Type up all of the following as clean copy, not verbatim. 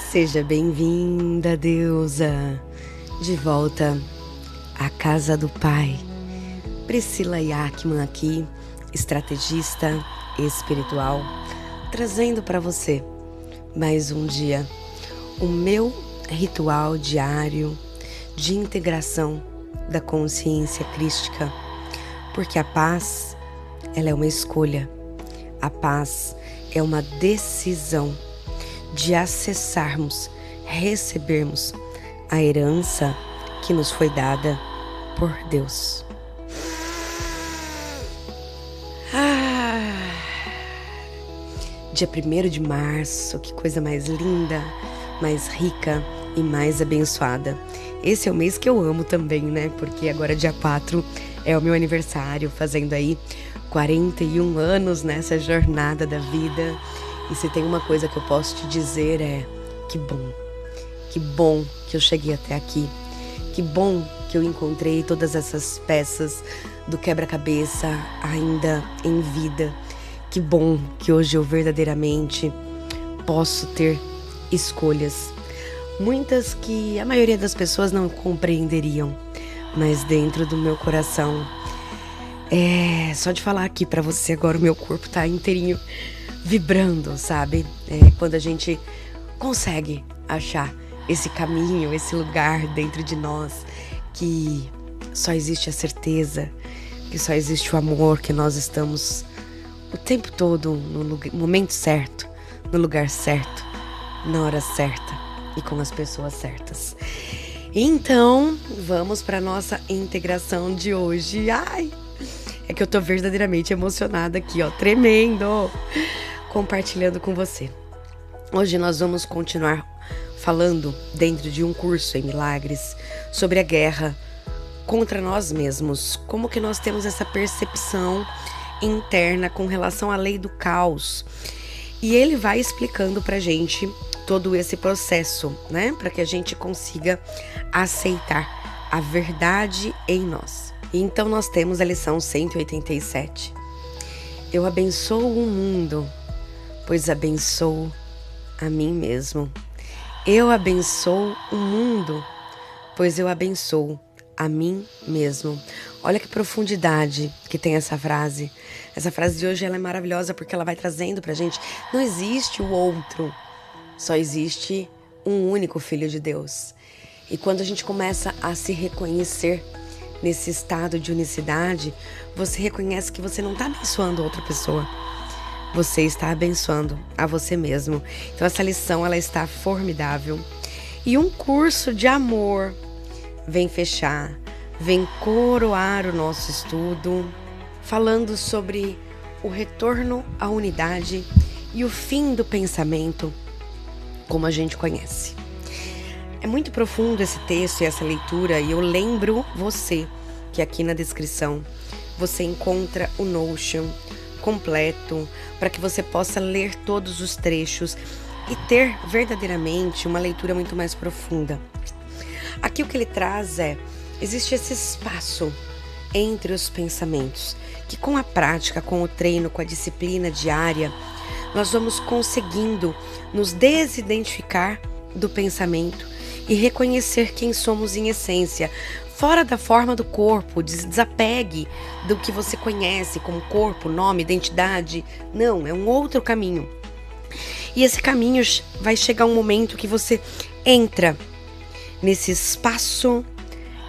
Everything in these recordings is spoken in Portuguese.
Seja bem-vinda, deusa, de volta à casa do Pai. Priscila Yakman aqui, estrategista espiritual, trazendo para você mais um dia o meu ritual diário de integração da consciência crística, porque a paz, ela é uma escolha, a paz é uma decisão de acessarmos, recebermos a herança que nos foi dada por Deus. Dia 1º de março, que coisa mais linda, mais rica e mais abençoada. Esse é o mês que eu amo também, né? Porque agora dia 4 é o meu aniversário, fazendo aí 41 anos nessa jornada da vida. E se tem uma coisa que eu posso te dizer é que bom que eu cheguei até aqui, que bom que eu encontrei todas essas peças do quebra-cabeça ainda em vida, que bom que hoje eu verdadeiramente posso ter escolhas, muitas que a maioria das pessoas não compreenderiam, mas dentro do meu coração, só de falar aqui pra você agora o meu corpo tá inteirinho vibrando, sabe? Quando a gente consegue achar esse caminho, esse lugar dentro de nós, que só existe a certeza, que só existe o amor, que nós estamos o tempo todo no momento certo, no lugar certo, na hora certa e com as pessoas certas. Então, vamos para nossa integração de hoje. Ai, é que eu tô verdadeiramente emocionada aqui, ó, tremendo, compartilhando com você. Hoje nós vamos continuar falando dentro de um curso em milagres sobre a guerra contra nós mesmos, como que nós temos essa percepção interna com relação à lei do caos. E ele vai explicando pra gente todo esse processo, né, para que a gente consiga aceitar a verdade em nós. Então nós temos a lição 187. Eu abençoo o mundo, pois abençoo a mim mesmo. Eu abençoo o mundo, pois eu abençoo a mim mesmo. Olha que profundidade que tem essa frase. Essa frase de hoje ela é maravilhosa porque ela vai trazendo pra gente. Não existe o outro, só existe um único Filho de Deus. E quando a gente começa a se reconhecer nesse estado de unicidade, você reconhece que você não está abençoando outra pessoa. Você está abençoando a você mesmo. Então essa lição ela está formidável. E um curso de amor vem fechar, vem coroar o nosso estudo, falando sobre o retorno à unidade e o fim do pensamento, como a gente conhece. É muito profundo esse texto e essa leitura, e eu lembro você que aqui na descrição você encontra o Notion completo para que você possa ler todos os trechos e ter verdadeiramente uma leitura muito mais profunda. Aqui o que ele traz existe esse espaço entre os pensamentos, que com a prática, com o treino, com a disciplina diária, nós vamos conseguindo nos desidentificar do pensamento e reconhecer quem somos em essência, fora da forma do corpo. Desapegue do que você conhece como corpo, nome, identidade. Não, é um outro caminho. E esse caminho vai chegar um momento que você entra nesse espaço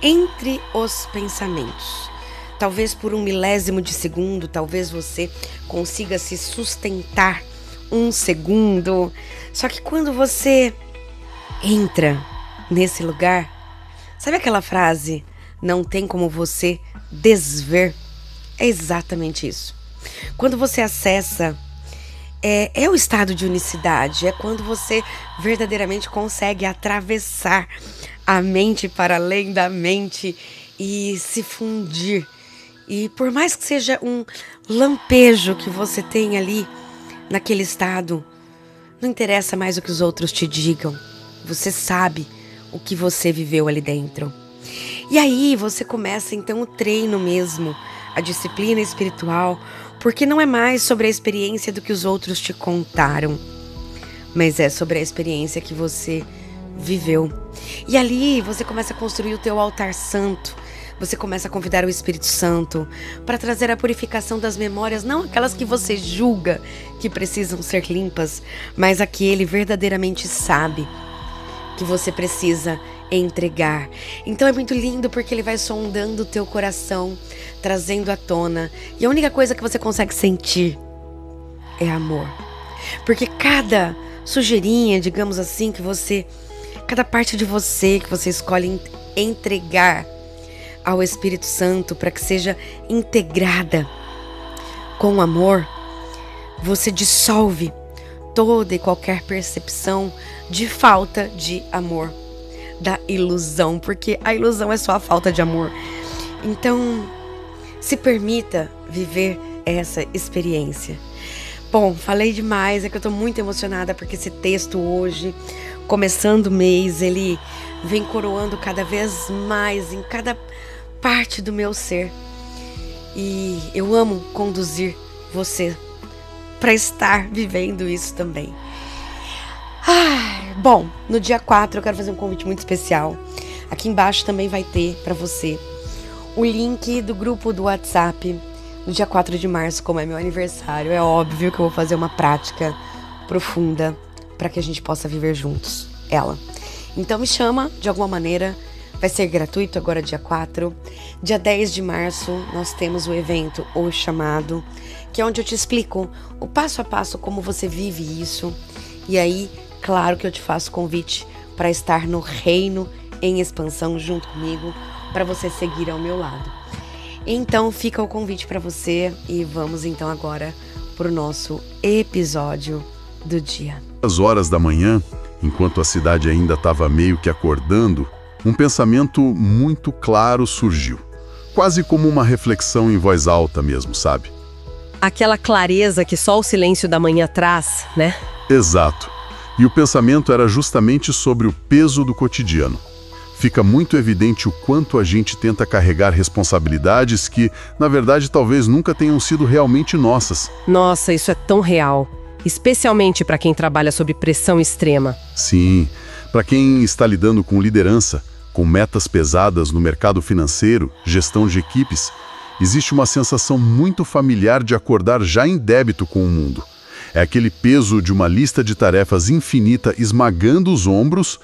entre os pensamentos. Talvez por um milésimo de segundo, talvez você consiga se sustentar um segundo. Só que quando você entra nesse lugar, sabe aquela frase, não tem como você desver? É exatamente isso. Quando você acessa, é o estado de unicidade, é quando você verdadeiramente consegue atravessar a mente para além da mente e se fundir. E por mais que seja um lampejo que você tem ali naquele estado, não interessa mais o que os outros te digam. Você sabe o que você viveu ali dentro. E aí você começa então o treino mesmo, a disciplina espiritual, porque não é mais sobre a experiência do que os outros te contaram, mas é sobre a experiência que você viveu. E ali você começa a construir o teu altar santo. Você começa a convidar o Espírito Santo para trazer a purificação das memórias, não aquelas que você julga que precisam ser limpas, mas a que ele verdadeiramente sabe que você precisa entregar. Então é muito lindo porque ele vai sondando o teu coração, trazendo à tona. E a única coisa que você consegue sentir é amor. Porque cada sujeirinha, digamos assim, cada parte de você que você escolhe entregar ao Espírito Santo para que seja integrada com amor, você dissolve toda e qualquer percepção de falta de amor, da ilusão, porque a ilusão é só a falta de amor. Então, se permita viver essa experiência. Bom, falei demais, é que eu tô muito emocionada porque esse texto hoje, começando o mês, ele vem coroando cada vez mais em cada parte do meu ser. E eu amo conduzir você para estar vivendo isso também. Bom, no dia 4 eu quero fazer um convite muito especial. Aqui embaixo também vai ter para você o link do grupo do WhatsApp. No dia 4 de março, como é meu aniversário, é óbvio que eu vou fazer uma prática profunda para que a gente possa viver juntos ela. Então me chama de alguma maneira, vai ser gratuito agora dia 4. Dia 10 de março nós temos o evento O Chamado, que é onde eu te explico o passo a passo como você vive isso. E aí, claro que eu te faço convite para estar no reino em expansão junto comigo, para você seguir ao meu lado. Então fica o convite para você e vamos então agora para o nosso episódio do dia. Às horas da manhã, enquanto a cidade ainda estava meio que acordando, um pensamento muito claro surgiu. Quase como uma reflexão em voz alta mesmo, sabe? Aquela clareza que só o silêncio da manhã traz, né? Exato. E o pensamento era justamente sobre o peso do cotidiano. Fica muito evidente o quanto a gente tenta carregar responsabilidades que, na verdade, talvez nunca tenham sido realmente nossas. Nossa, isso é tão real. Especialmente para quem trabalha sob pressão extrema. Sim, para quem está lidando com liderança, com metas pesadas no mercado financeiro, gestão de equipes, existe uma sensação muito familiar de acordar já em débito com o mundo. É aquele peso de uma lista de tarefas infinita esmagando os ombros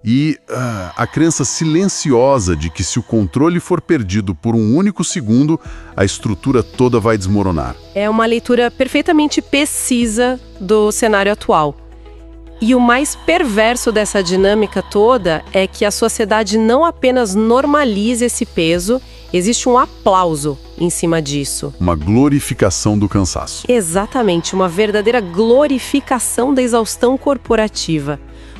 e a crença silenciosa de que se o controle for perdido por um único segundo, a estrutura toda vai desmoronar. É uma leitura perfeitamente precisa do cenário atual. E o mais perverso dessa dinâmica toda é que a sociedade não apenas normaliza esse peso, existe um aplauso em cima disso. Uma glorificação do cansaço. Exatamente, uma verdadeira glorificação da exaustão corporativa.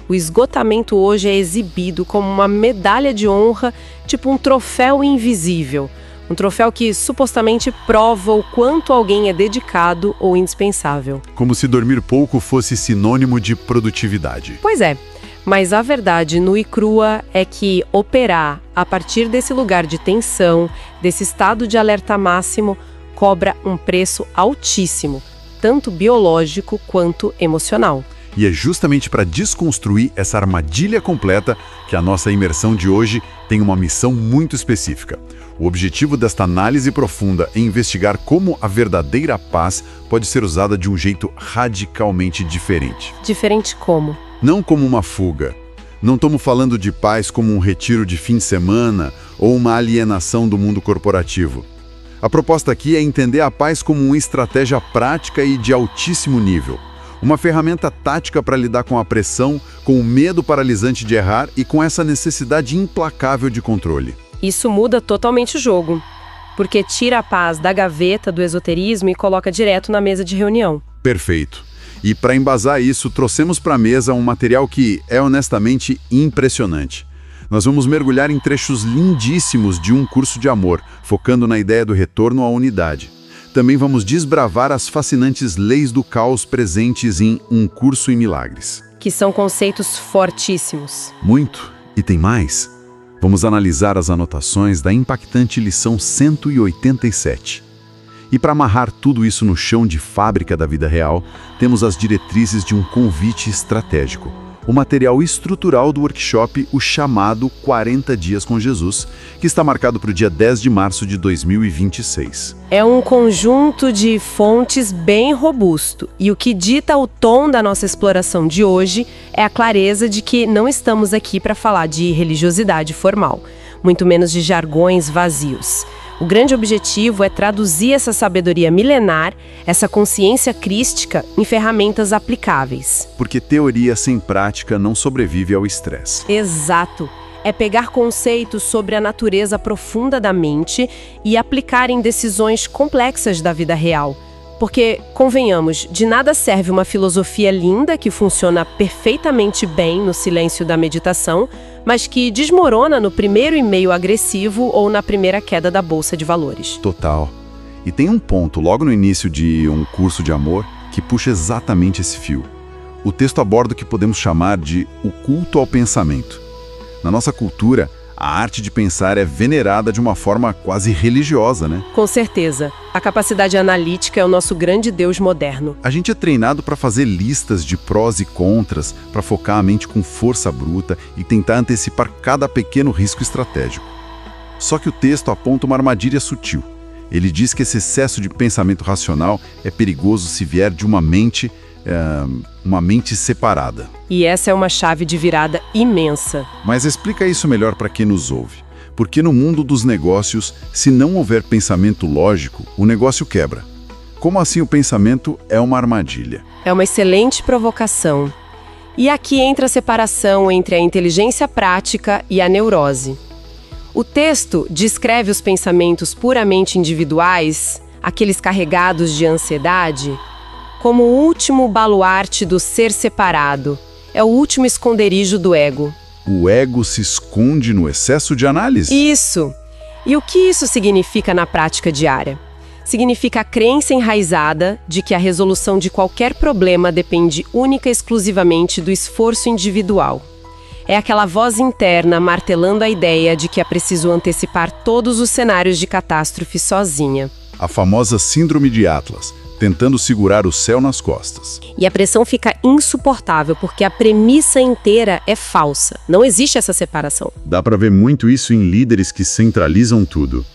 O esgotamento hoje é exibido como uma medalha de honra, tipo um troféu invisível. Um troféu que supostamente prova o quanto alguém é dedicado ou indispensável. Como se dormir pouco fosse sinônimo de produtividade. Pois é, mas a verdade nua e crua é que operar a partir desse lugar de tensão, desse estado de alerta máximo, cobra um preço altíssimo, tanto biológico quanto emocional. E é justamente para desconstruir essa armadilha completa que a nossa imersão de hoje tem uma missão muito específica. O objetivo desta análise profunda é investigar como a verdadeira paz pode ser usada de um jeito radicalmente diferente. Diferente como? Não como uma fuga. Não estamos falando de paz como um retiro de fim de semana ou uma alienação do mundo corporativo. A proposta aqui é entender a paz como uma estratégia prática e de altíssimo nível. Uma ferramenta tática para lidar com a pressão, com o medo paralisante de errar e com essa necessidade implacável de controle. Isso muda totalmente o jogo, porque tira a paz da gaveta do esoterismo e coloca direto na mesa de reunião. Perfeito. E para embasar isso, trouxemos para a mesa um material que é honestamente impressionante. Nós vamos mergulhar em trechos lindíssimos de um curso de amor, focando na ideia do retorno à unidade. Também vamos desbravar as fascinantes leis do caos presentes em Um Curso em Milagres. Que são conceitos fortíssimos. Muito. E tem mais. Vamos analisar as anotações da impactante lição 187. E para amarrar tudo isso no chão de fábrica da vida real, temos as diretrizes de um convite estratégico. O material estrutural do workshop, o chamado 40 Dias com Jesus, que está marcado para o dia 10 de março de 2026. É um conjunto de fontes bem robusto, e o que dita o tom da nossa exploração de hoje é a clareza de que não estamos aqui para falar de religiosidade formal, muito menos de jargões vazios. O grande objetivo é traduzir essa sabedoria milenar, essa consciência crística, em ferramentas aplicáveis. Porque teoria sem prática não sobrevive ao estresse. Exato. É pegar conceitos sobre a natureza profunda da mente e aplicar em decisões complexas da vida real. Porque, convenhamos, de nada serve uma filosofia linda que funciona perfeitamente bem no silêncio da meditação, mas que desmorona no primeiro e-mail agressivo ou na primeira queda da bolsa de valores. Total. E tem um ponto logo no início de Um Curso de Amor que puxa exatamente esse fio. O texto aborda o que podemos chamar de o culto ao pensamento. Na nossa cultura, a arte de pensar é venerada de uma forma quase religiosa, né? Com certeza. A capacidade analítica é o nosso grande Deus moderno. A gente é treinado para fazer listas de prós e contras, para focar a mente com força bruta e tentar antecipar cada pequeno risco estratégico. Só que o texto aponta uma armadilha sutil. Ele diz que esse excesso de pensamento racional é perigoso se vier de uma mente separada. E essa é uma chave de virada imensa. Mas explica isso melhor para quem nos ouve. Porque no mundo dos negócios, se não houver pensamento lógico, o negócio quebra. Como assim o pensamento é uma armadilha? É uma excelente provocação. E aqui entra a separação entre a inteligência prática e a neurose. O texto descreve os pensamentos puramente individuais, aqueles carregados de ansiedade, como o último baluarte do ser separado. É o último esconderijo do ego. O ego se esconde no excesso de análise? Isso! E o que isso significa na prática diária? Significa a crença enraizada de que a resolução de qualquer problema depende única e exclusivamente do esforço individual. É aquela voz interna martelando a ideia de que é preciso antecipar todos os cenários de catástrofe sozinha. A famosa síndrome de Atlas, tentando segurar o céu nas costas. E a pressão fica insuportável porque a premissa inteira é falsa. Não existe essa separação. Dá para ver muito isso em líderes que centralizam tudo.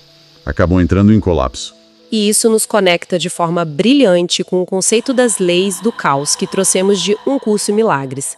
Acabam entrando em colapso. E isso nos conecta de forma brilhante com o conceito das leis do caos que trouxemos de Um Curso em Milagres.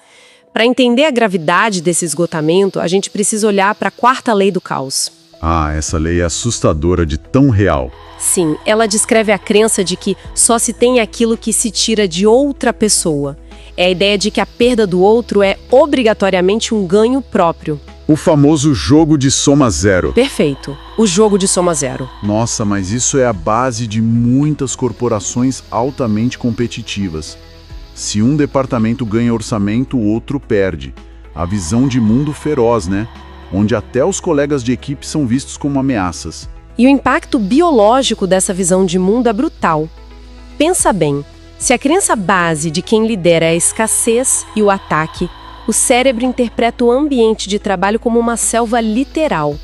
Para entender a gravidade desse esgotamento, a gente precisa olhar para a quarta lei do caos. Ah, essa lei é assustadora de tão real. Sim, ela descreve a crença de que só se tem aquilo que se tira de outra pessoa. É a ideia de que a perda do outro é obrigatoriamente um ganho próprio. O famoso jogo de soma zero. Perfeito, o jogo de soma zero. Nossa, mas isso é a base de muitas corporações altamente competitivas. Se um departamento ganha orçamento, o outro perde. A visão de mundo feroz, né? Onde até os colegas de equipe são vistos como ameaças. E o impacto biológico dessa visão de mundo é brutal. Pensa bem, se a crença base de quem lidera é a escassez e o ataque, o cérebro interpreta o ambiente de trabalho como uma selva literal.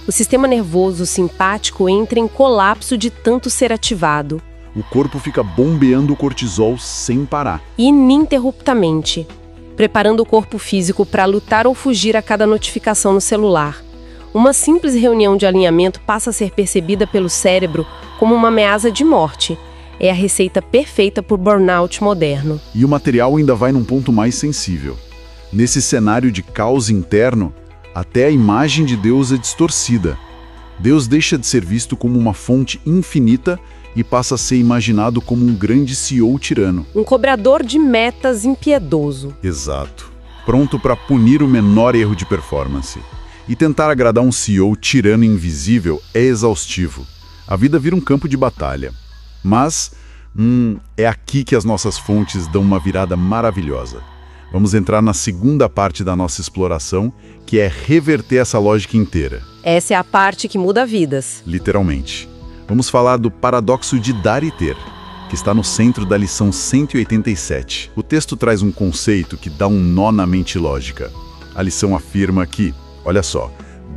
O sistema nervoso simpático entra em colapso de tanto ser ativado. O corpo fica bombeando o cortisol sem parar. Ininterruptamente, preparando o corpo físico para lutar ou fugir a cada notificação no celular. Uma simples reunião de alinhamento passa a ser percebida pelo cérebro como uma ameaça de morte. É a receita perfeita para o burnout moderno. E o material ainda vai num ponto mais sensível. Nesse cenário de caos interno, até a imagem de Deus é distorcida. Deus deixa de ser visto como uma fonte infinita e passa a ser imaginado como um grande CEO tirano. Um cobrador de metas impiedoso. Exato. Pronto para punir o menor erro de performance. E tentar agradar um CEO tirano invisível é exaustivo. A vida vira um campo de batalha. Mas, é aqui que as nossas fontes dão uma virada maravilhosa. Vamos entrar na segunda parte da nossa exploração, que é reverter essa lógica inteira. Essa é a parte que muda vidas. Literalmente. Vamos falar do paradoxo de dar e ter, que está no centro da lição 187. O texto traz um conceito que dá um nó na mente lógica. A lição afirma que, olha só,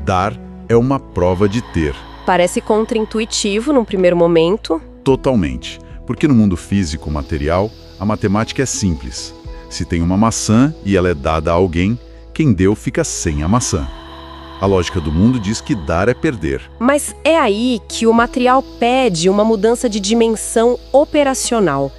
dar é uma prova de ter. Parece contraintuitivo num primeiro momento. Totalmente. Porque no mundo físico material, a matemática é simples. Se tem uma maçã e ela é dada a alguém, quem deu fica sem a maçã. A lógica do mundo diz que dar é perder. Mas é aí que o material pede uma mudança de dimensão operacional.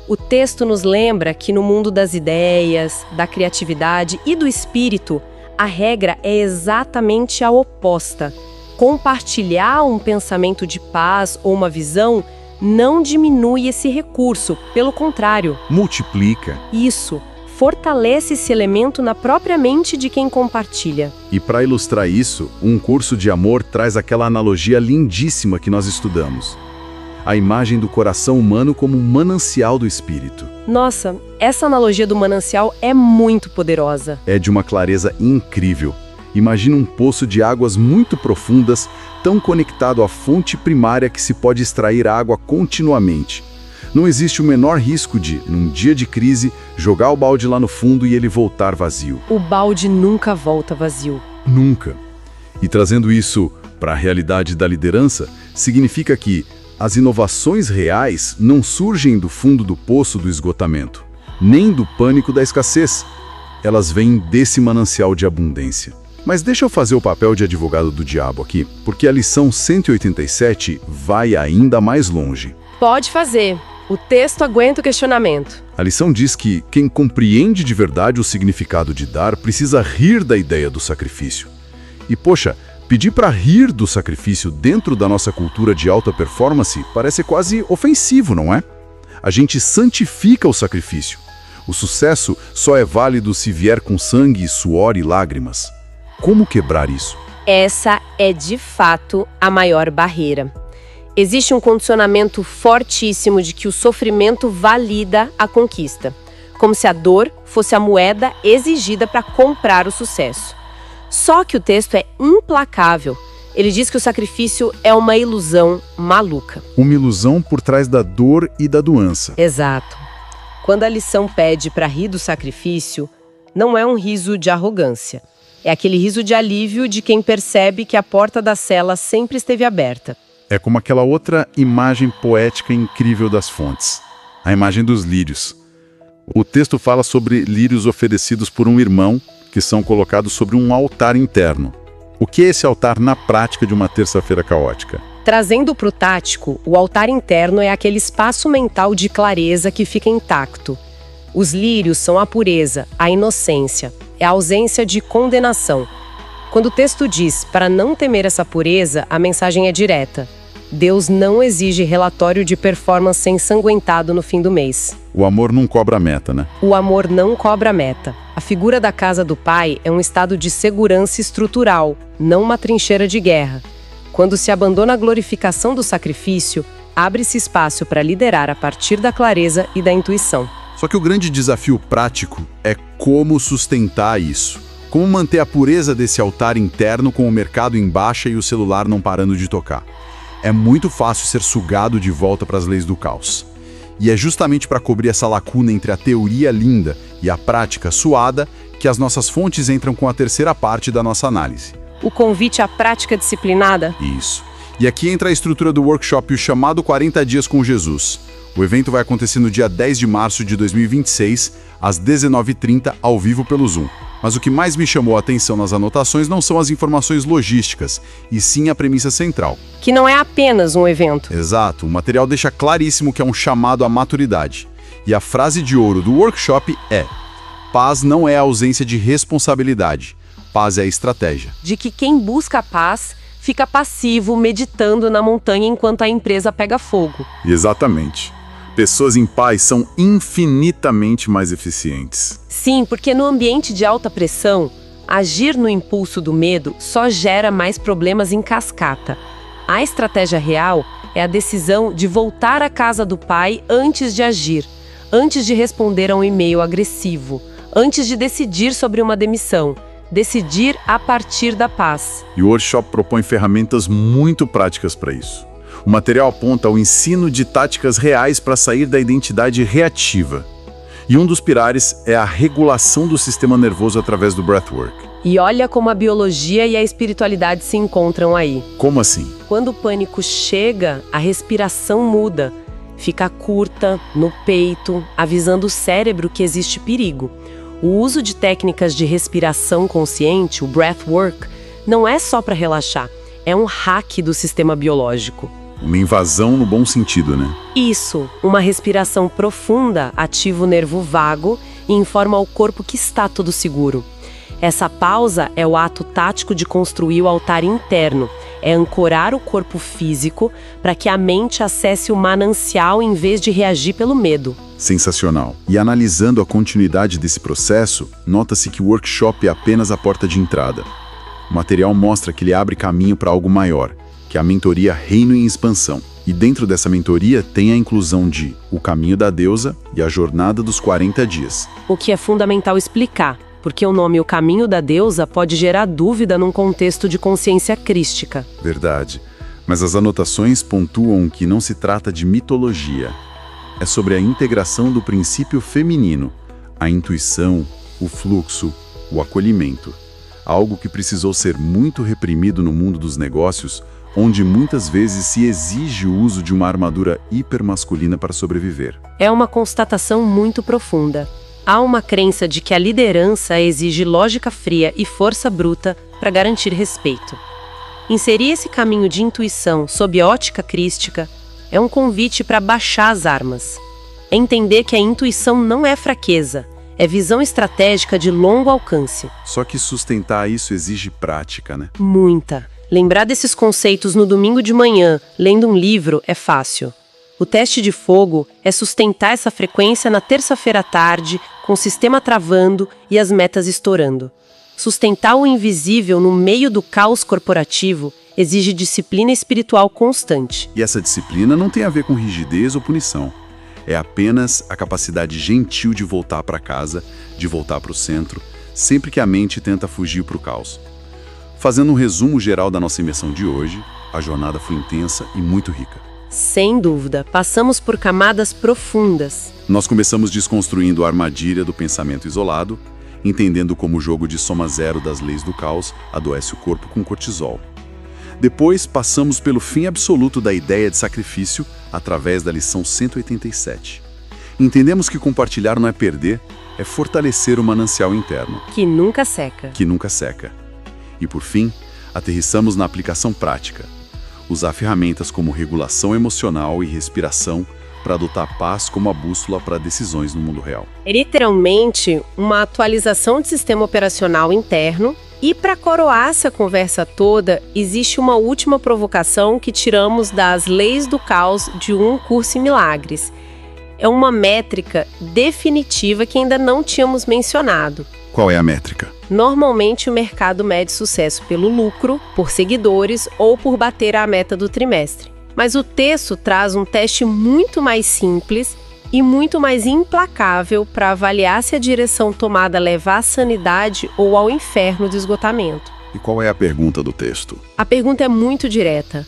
O texto nos lembra que no mundo das ideias, da criatividade e do espírito, a regra é exatamente a oposta. Compartilhar um pensamento de paz ou uma visão não diminui esse recurso, pelo contrário. Multiplica. Isso. Fortalece esse elemento na própria mente de quem compartilha. E para ilustrar isso, um curso de amor traz aquela analogia lindíssima que nós estudamos. A imagem do coração humano como um manancial do espírito. Nossa, essa analogia do manancial é muito poderosa. É de uma clareza incrível. Imagina um poço de águas muito profundas, tão conectado à fonte primária que se pode extrair água continuamente. Não existe o menor risco de, num dia de crise, jogar o balde lá no fundo e ele voltar vazio. O balde nunca volta vazio. Nunca. E trazendo isso para a realidade da liderança, significa que as inovações reais não surgem do fundo do poço do esgotamento, nem do pânico da escassez. Elas vêm desse manancial de abundância. Mas deixa eu fazer o papel de advogado do diabo aqui, porque a lição 187 vai ainda mais longe. Pode fazer. O texto aguenta o questionamento. A lição diz que quem compreende de verdade o significado de dar precisa rir da ideia do sacrifício. E, poxa, pedir para rir do sacrifício dentro da nossa cultura de alta performance parece quase ofensivo, não é? A gente santifica o sacrifício. O sucesso só é válido se vier com sangue, suor e lágrimas. Como quebrar isso? Essa é, de fato, a maior barreira. Existe um condicionamento fortíssimo de que o sofrimento valida a conquista, como se a dor fosse a moeda exigida para comprar o sucesso. Só que o texto é implacável. Ele diz que o sacrifício é uma ilusão maluca. Uma ilusão por trás da dor e da doença. Exato. Quando a lição pede para rir do sacrifício, não é um riso de arrogância. É aquele riso de alívio de quem percebe que a porta da cela sempre esteve aberta. É como aquela outra imagem poética incrível das fontes, a imagem dos lírios. O texto fala sobre lírios oferecidos por um irmão que são colocados sobre um altar interno. O que é esse altar na prática de uma terça-feira caótica? Trazendo para o tático, o altar interno é aquele espaço mental de clareza que fica intacto. Os lírios são a pureza, a inocência, é a ausência de condenação. Quando o texto diz para não temer essa pureza, a mensagem é direta. Deus não exige relatório de performance ensanguentado no fim do mês. O amor não cobra meta, né? O amor não cobra meta. A figura da casa do pai é um estado de segurança estrutural, não uma trincheira de guerra. Quando se abandona a glorificação do sacrifício, abre-se espaço para liderar a partir da clareza e da intuição. Só que o grande desafio prático é como sustentar isso. Como manter a pureza desse altar interno com o mercado em baixa e o celular não parando de tocar. É muito fácil ser sugado de volta para as leis do caos. E é justamente para cobrir essa lacuna entre a teoria linda e a prática suada que as nossas fontes entram com a terceira parte da nossa análise. O convite à prática disciplinada? Isso. E aqui entra a estrutura do workshop, o chamado 40 Dias com Jesus. O evento vai acontecer no dia 10 de março de 2026, às 19h30, ao vivo pelo Zoom. Mas o que mais me chamou a atenção nas anotações não são as informações logísticas, e sim a premissa central. Que não é apenas um evento. Exato, o material deixa claríssimo que é um chamado à maturidade. E a frase de ouro do workshop é: paz não é a ausência de responsabilidade, paz é a estratégia. De que quem busca a paz fica passivo, meditando na montanha enquanto a empresa pega fogo. Exatamente. Pessoas em paz são infinitamente mais eficientes. Sim, porque no ambiente de alta pressão, agir no impulso do medo só gera mais problemas em cascata. A estratégia real é a decisão de voltar à casa do pai antes de agir, antes de responder a um e-mail agressivo, antes de decidir sobre uma demissão. Decidir a partir da paz. E o workshop propõe ferramentas muito práticas para isso. O material aponta ao ensino de táticas reais para sair da identidade reativa. E um dos pilares é a regulação do sistema nervoso através do breathwork. E olha como a biologia e a espiritualidade se encontram aí. Como assim? Quando o pânico chega, a respiração muda. Fica curta, no peito, avisando o cérebro que existe perigo. O uso de técnicas de respiração consciente, o breathwork, não é só para relaxar, é um hack do sistema biológico. Uma invasão no bom sentido, né? Isso, uma respiração profunda ativa o nervo vago e informa ao corpo que está tudo seguro. Essa pausa é o ato tático de construir o altar interno, é ancorar o corpo físico para que a mente acesse o manancial em vez de reagir pelo medo. Sensacional. E analisando a continuidade desse processo, nota-se que o workshop é apenas a porta de entrada. O material mostra que ele abre caminho para algo maior, que é a mentoria Reino em Expansão. E dentro dessa mentoria tem a inclusão de O Caminho da Deusa e a Jornada dos 40 Dias. O que é fundamental explicar, porque o nome O Caminho da Deusa pode gerar dúvida num contexto de consciência crística. Verdade. Mas as anotações pontuam que não se trata de mitologia. É sobre a integração do princípio feminino, a intuição, o fluxo, o acolhimento. Algo que precisou ser muito reprimido no mundo dos negócios, onde muitas vezes se exige o uso de uma armadura hipermasculina para sobreviver. É uma constatação muito profunda. Há uma crença de que a liderança exige lógica fria e força bruta para garantir respeito. Inserir esse caminho de intuição sob ótica crística é um convite para baixar as armas. É entender que a intuição não é fraqueza, é visão estratégica de longo alcance. Só que sustentar isso exige prática, né? Muita. Lembrar desses conceitos no domingo de manhã, lendo um livro, é fácil. O teste de fogo é sustentar essa frequência na terça-feira à tarde, com o sistema travando e as metas estourando. Sustentar o invisível no meio do caos corporativo exige disciplina espiritual constante. E essa disciplina não tem a ver com rigidez ou punição. É apenas a capacidade gentil de voltar para casa, de voltar para o centro, sempre que a mente tenta fugir para o caos. Fazendo um resumo geral da nossa imersão de hoje, a jornada foi intensa e muito rica. Sem dúvida, passamos por camadas profundas. Nós começamos desconstruindo a armadilha do pensamento isolado, entendendo como o jogo de soma zero das leis do caos adoece o corpo com cortisol. Depois, passamos pelo fim absoluto da ideia de sacrifício através da lição 187. Entendemos que compartilhar não é perder, é fortalecer o manancial interno. Que nunca seca. Que nunca seca. E por fim, aterrissamos na aplicação prática. Usar ferramentas como regulação emocional e respiração para adotar a paz como a bússola para decisões no mundo real. É literalmente uma atualização de sistema operacional interno. E para coroar essa conversa toda, existe uma última provocação que tiramos das leis do caos de Um Curso em Milagres. É uma métrica definitiva que ainda não tínhamos mencionado. Qual é a métrica? Normalmente o mercado mede sucesso pelo lucro, por seguidores ou por bater a meta do trimestre. Mas o texto traz um teste muito mais simples e muito mais implacável para avaliar se a direção tomada leva à sanidade ou ao inferno do esgotamento. E qual é a pergunta do texto? A pergunta é muito direta.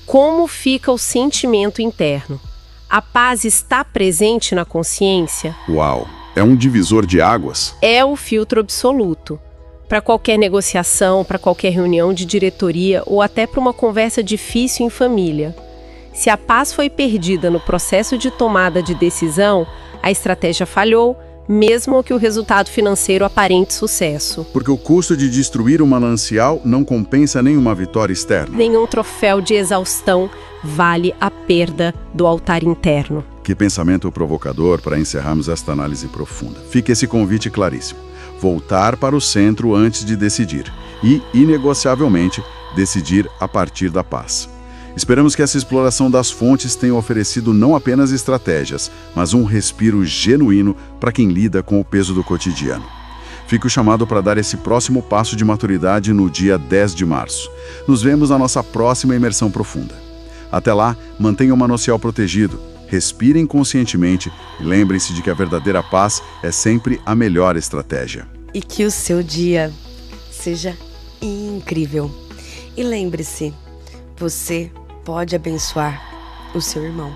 Como fica o sentimento interno? A paz está presente na consciência? Uau! É um divisor de águas? É o filtro absoluto. Para qualquer negociação, para qualquer reunião de diretoria ou até para uma conversa difícil em família. Se a paz foi perdida no processo de tomada de decisão, a estratégia falhou, mesmo que o resultado financeiro aparente sucesso. Porque o custo de destruir o manancial não compensa nenhuma vitória externa. Nenhum troféu de exaustão vale a perda do altar interno. Que pensamento provocador para encerrarmos esta análise profunda. Fica esse convite claríssimo. Voltar para o centro antes de decidir e, inegociavelmente, decidir a partir da paz. Esperamos que essa exploração das fontes tenha oferecido não apenas estratégias, mas um respiro genuíno para quem lida com o peso do cotidiano. Fica o chamado para dar esse próximo passo de maturidade no dia 10 de março. Nos vemos na nossa próxima imersão profunda. Até lá, mantenham o manancial protegido, respirem conscientemente e lembrem-se de que a verdadeira paz é sempre a melhor estratégia. E que o seu dia seja incrível. E lembre-se, você pode abençoar o seu irmão.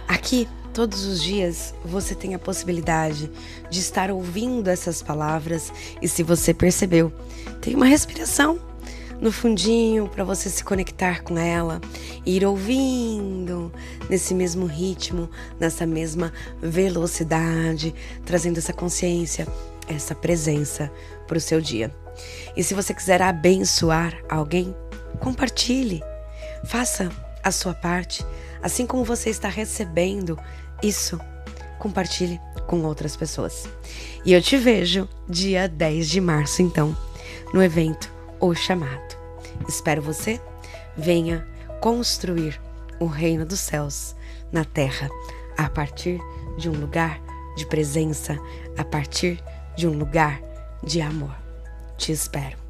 Aqui, todos os dias, você tem a possibilidade de estar ouvindo essas palavras e, se você percebeu, tem uma respiração no fundinho para você se conectar com ela, ir ouvindo nesse mesmo ritmo, nessa mesma velocidade, trazendo essa consciência, essa presença para o seu dia. E se você quiser abençoar alguém, compartilhe. Faça a sua parte, assim como você está recebendo isso, compartilhe com outras pessoas. E eu te vejo dia 10 de março, então, no evento O Chamado. Espero você. Venha construir o reino dos céus na terra, a partir de um lugar de presença, a partir de um lugar de amor. Te espero.